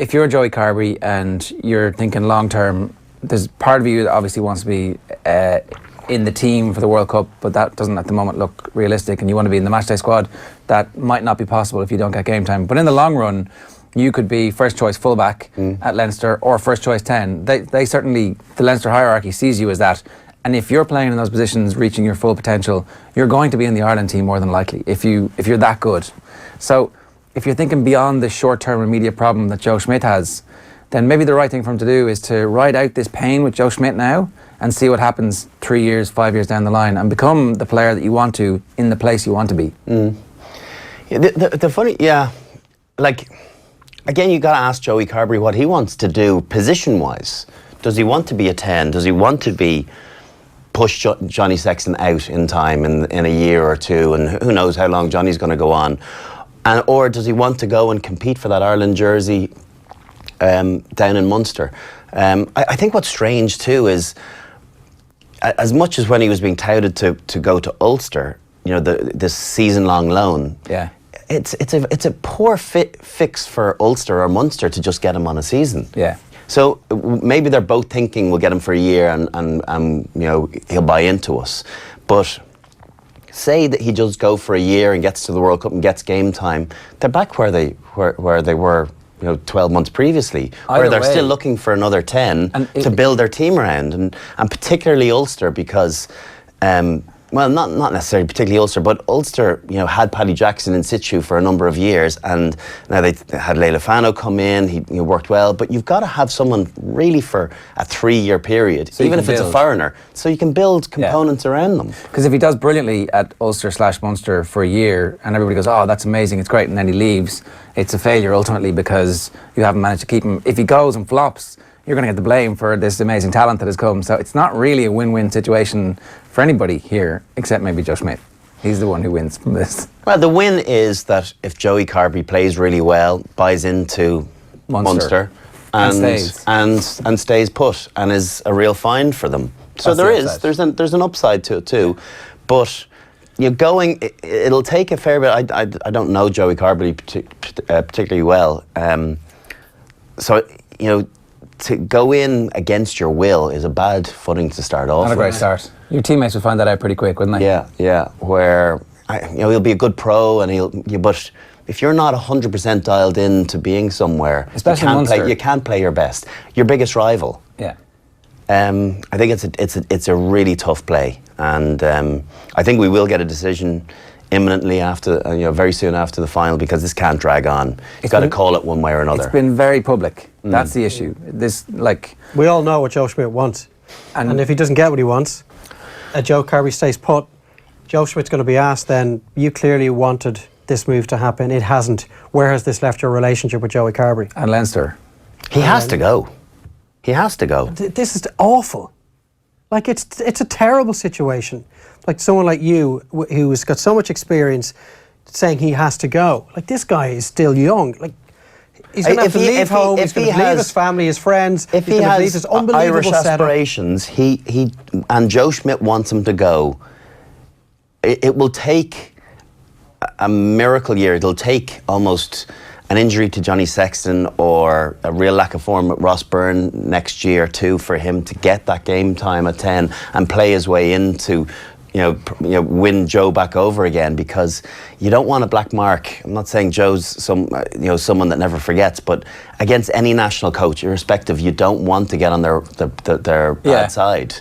if you're Joey Carbery and you're thinking long term, there's part of you that obviously wants to be in the team for the World Cup, but that doesn't at the moment look realistic, and you want to be in the matchday squad. That might not be possible if you don't get game time. But in the long run, you could be first choice fullback at Leinster or first choice 10. They certainly, the Leinster hierarchy sees you as that. And if you're playing in those positions, reaching your full potential, you're going to be in the Ireland team more than likely if you're that good. So if you're thinking beyond the short-term immediate problem that Joe Schmidt has, then maybe the right thing for him to do is to ride out this pain with Joe Schmidt now and see what happens 3 years, 5 years down the line and become the player that you want to in the place you want to be. Yeah, the funny, like, again, you got to ask Joey Carbery what he wants to do position-wise. Does he want to be a 10? Does he want to be push Johnny Sexton out in time in a year or two, and who knows how long Johnny's going to go on? Or does he want to go and compete for that Ireland jersey down in Munster? I think what's strange too is, as much as when he was being touted to go to Ulster, you know, this season-long loan, it's a poor fix for Ulster or Munster to just get him on a season. Yeah. So maybe they're both thinking we'll get him for a year and you know, he'll buy into us. But say that he does go for a year and gets to the World Cup and gets game time, they're back where they were, you know, 12 months previously, where they're still looking for another 10 to build their team around, and particularly Ulster, because well, not necessarily particularly Ulster, but Ulster, you know, had Paddy Jackson in situ for a number of years, and now they had Leila Fano come in. He worked well, but you've got to have someone really for a 3-year period, so even if it's a foreigner, so you can build components around them. Because if he does brilliantly at Ulster/Munster for a year, and everybody goes, "Oh, that's amazing, it's great," and then he leaves, it's a failure ultimately because you haven't managed to keep him. If he goes and flops, you're going to get the blame for this amazing talent that has come. So it's not really a win-win situation for anybody here, except maybe Joe Schmidt. He's the one who wins from this. Well, the win is that if Joey Carbery plays really well, buys into Munster and stays put, and is a real find for them. So there's an upside to it too. But you're going, it'll take a fair bit. I don't know Joey Carbery particularly well. So, you know, to go in against your will is a bad footing to start off. Not a great start. Your teammates would find that out pretty quick, wouldn't they? Yeah. Where you know, he'll be a good pro, and but if you're not 100% dialed in to being somewhere, especially you can't play your best. Your biggest rival. Yeah. I think it's a really tough play, and I think we will get a decision imminently after, you know, very soon after the final, because this can't drag on. You've got to call it one way or another. It's been very public. That's the issue. We all know what Joe Schmidt wants, and if he doesn't get what he wants, Joe Carbery stays put. Joe Schmidt's going to be asked then, you clearly wanted this move to happen, it hasn't. Where has this left your relationship with Joey Carbery? And Leinster. He has to go. He has to go. This is awful. Like, it's a terrible situation. Like someone like you, who's got so much experience, saying he has to go. Like, this guy is still young. Like, he's going to have to leave home. He's going to leave his family, his friends. If he has his Irish aspirations, he and Joe Schmidt wants him to go. It will take a miracle year. It'll take almost an injury to Johnny Sexton or a real lack of form with Ross Byrne next year too for him to get that game time at 10 and play his way into, you know, win Joe back over again, because you don't want a black mark. I'm not saying Joe's someone that never forgets, but against any national coach, irrespective, you don't want to get on their bad side.